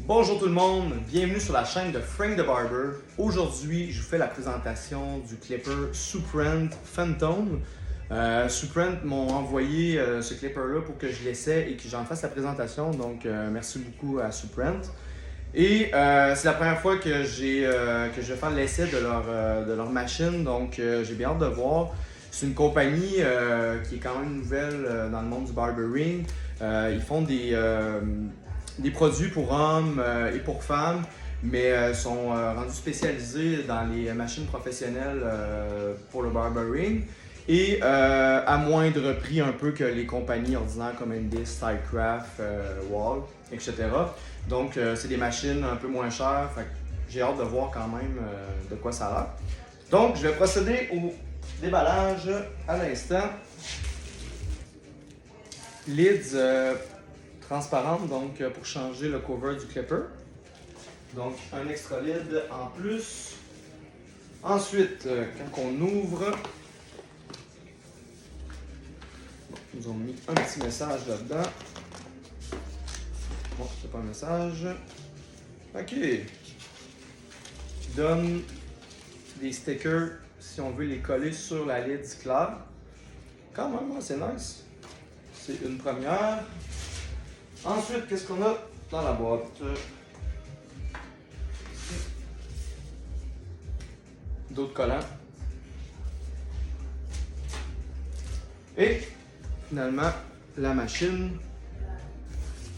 Bonjour tout le monde, bienvenue sur la chaîne de Frank the Barber. Aujourd'hui, je vous fais la présentation du clipper Suprent Phantom. Suprent m'ont envoyé ce clipper-là pour que je l'essaie et que j'en fasse la présentation, donc merci beaucoup à Suprent. Et c'est la première fois que je vais faire l'essai de leur machine, donc j'ai bien hâte de voir. C'est une compagnie qui est quand même nouvelle dans le monde du barbering. Ils font des produits pour hommes et pour femmes, mais sont rendus spécialisés dans les machines professionnelles pour le barbering et à moindre prix un peu que les compagnies ordinaires comme Indis, Stylecraft, Wall, etc. Donc c'est des machines un peu moins chères, fait que j'ai hâte de voir quand même de quoi ça a l'air. Donc je vais procéder au déballage à l'instant. Lids transparente, donc pour changer le cover du clipper. Donc un extra lid en plus. Ensuite, quand on ouvre, ils nous ont mis un petit message là-dedans. Bon, c'est pas un message. Ok. Qui donne des stickers si on veut les coller sur la lid claire. Quand même, c'est nice. C'est une première. Ensuite, qu'est-ce qu'on a dans la boîte? D'autres collants. Et finalement, la machine.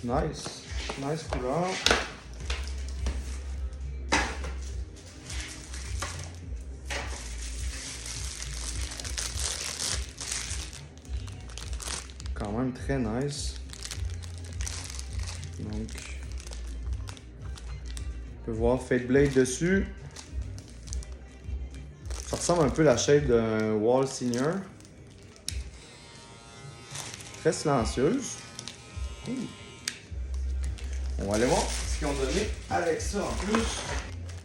Nice. Nice couleur. Quand même très nice. Donc, on peut voir Fade Blade dessus. Ça ressemble un peu à la shape d'un Wall Senior. Très silencieuse. On va aller voir ce qu'ils ont donné avec ça en plus.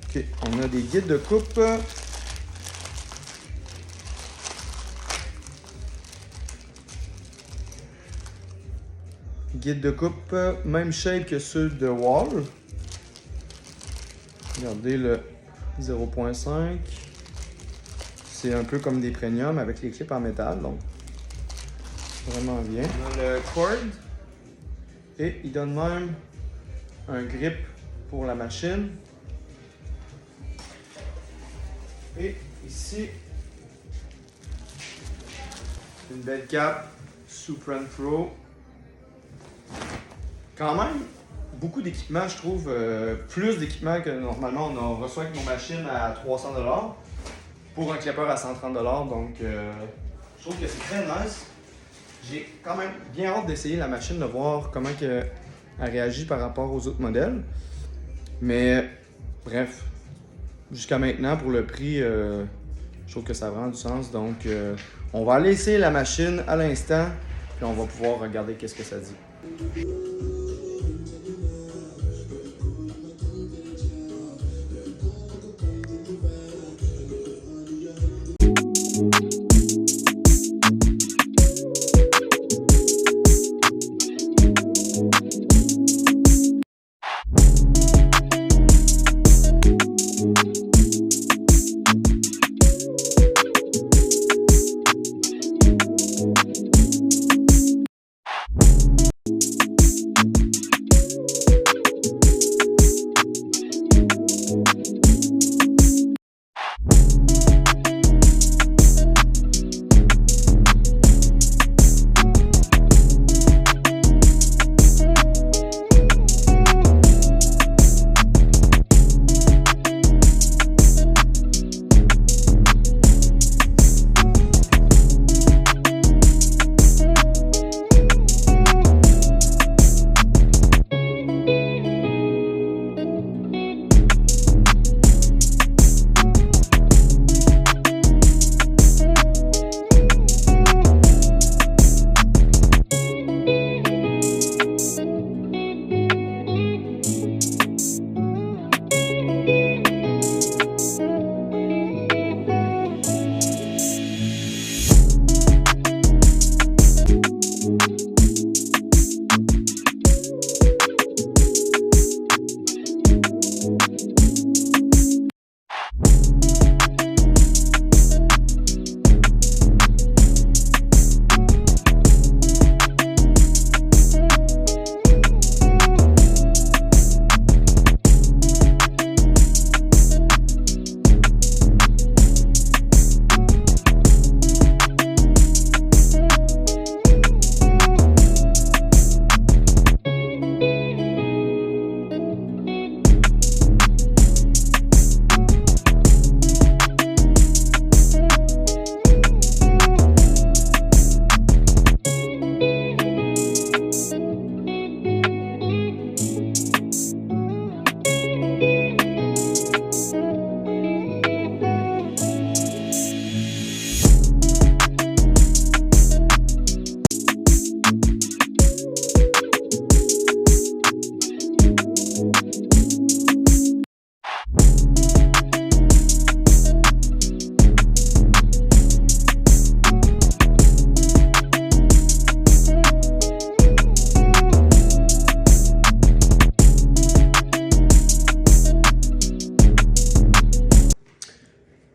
Ok, on a des guides de coupe. Guide de coupe, même shape que ceux de Wall. Regardez le 0.5. C'est un peu comme des premiums avec les clips en métal, donc vraiment bien. On a le cord et il donne même un grip pour la machine. Et ici, une belle cape Suprent Pro. Quand même, beaucoup d'équipements, je trouve, plus d'équipements que normalement on reçoit avec nos machines à 300$ pour un clipper à 130$, donc je trouve que c'est très nice. J'ai quand même bien hâte d'essayer la machine, de voir comment elle réagit par rapport aux autres modèles. Mais bref, jusqu'à maintenant, pour le prix, je trouve que ça a vraiment du sens. Donc on va aller essayer la machine à l'instant, puis on va pouvoir regarder qu'est-ce que ça dit.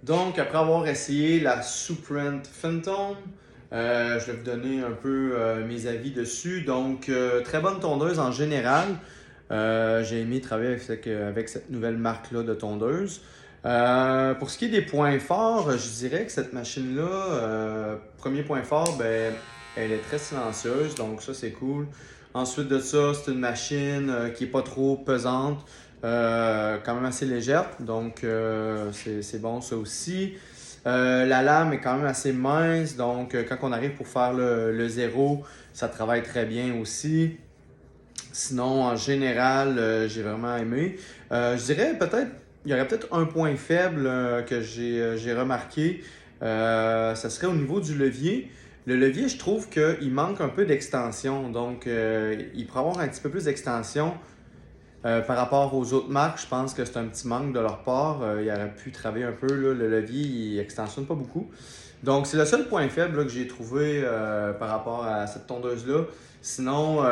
Donc, après avoir essayé la Supreme Phantom, je vais vous donner un peu mes avis dessus. Donc, très bonne tondeuse en général. J'ai aimé travailler avec cette nouvelle marque-là de tondeuse. Pour ce qui est des points forts, je dirais que cette machine-là, premier point fort, ben, elle est très silencieuse, donc ça c'est cool. Ensuite de ça, c'est une machine qui est pas trop pesante, quand même assez légère, donc c'est bon ça aussi. La lame est quand même assez mince, donc quand on arrive pour faire le zéro, ça travaille très bien aussi. Sinon, en général, j'ai vraiment aimé. Je dirais peut-être, il y aurait peut-être un point faible que j'ai remarqué. Ça serait au niveau du levier. Le levier, je trouve qu'il manque un peu d'extension. Donc, il pourrait avoir un petit peu plus d'extension. Par rapport aux autres marques, je pense que c'est un petit manque de leur part. Ils auraient pu travailler un peu. Là, le levier, il extensionne pas beaucoup. Donc, c'est le seul point faible là, que j'ai trouvé par rapport à cette tondeuse-là. Sinon,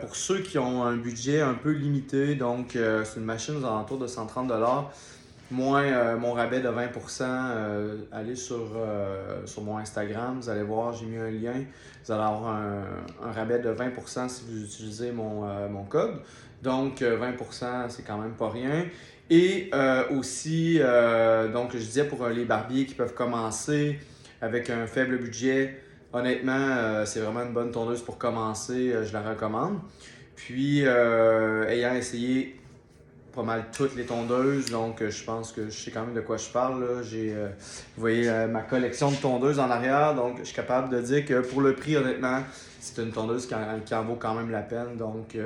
pour ceux qui ont un budget un peu limité, donc c'est une machine aux alentours de 130$, moins mon rabais de 20%, allez sur mon Instagram, vous allez voir, j'ai mis un lien. Vous allez avoir un rabais de 20% si vous utilisez mon code. Donc 20%, c'est quand même pas rien. Et aussi, donc je disais pour les barbiers qui peuvent commencer avec un faible budget, honnêtement, c'est vraiment une bonne tondeuse pour commencer, je la recommande. Puis, ayant essayé pas mal toutes les tondeuses, donc je pense que je sais quand même de quoi je parle. Là. Vous voyez ma collection de tondeuses en arrière, donc je suis capable de dire que pour le prix, honnêtement, c'est une tondeuse qui en vaut quand même la peine. Donc,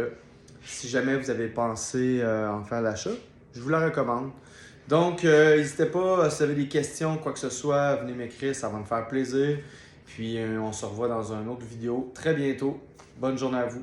si jamais vous avez pensé en faire l'achat, je vous la recommande. Donc, n'hésitez pas, si vous avez des questions, quoi que ce soit, venez m'écrire, ça va me faire plaisir. Puis, on se revoit dans une autre vidéo très bientôt. Bonne journée à vous.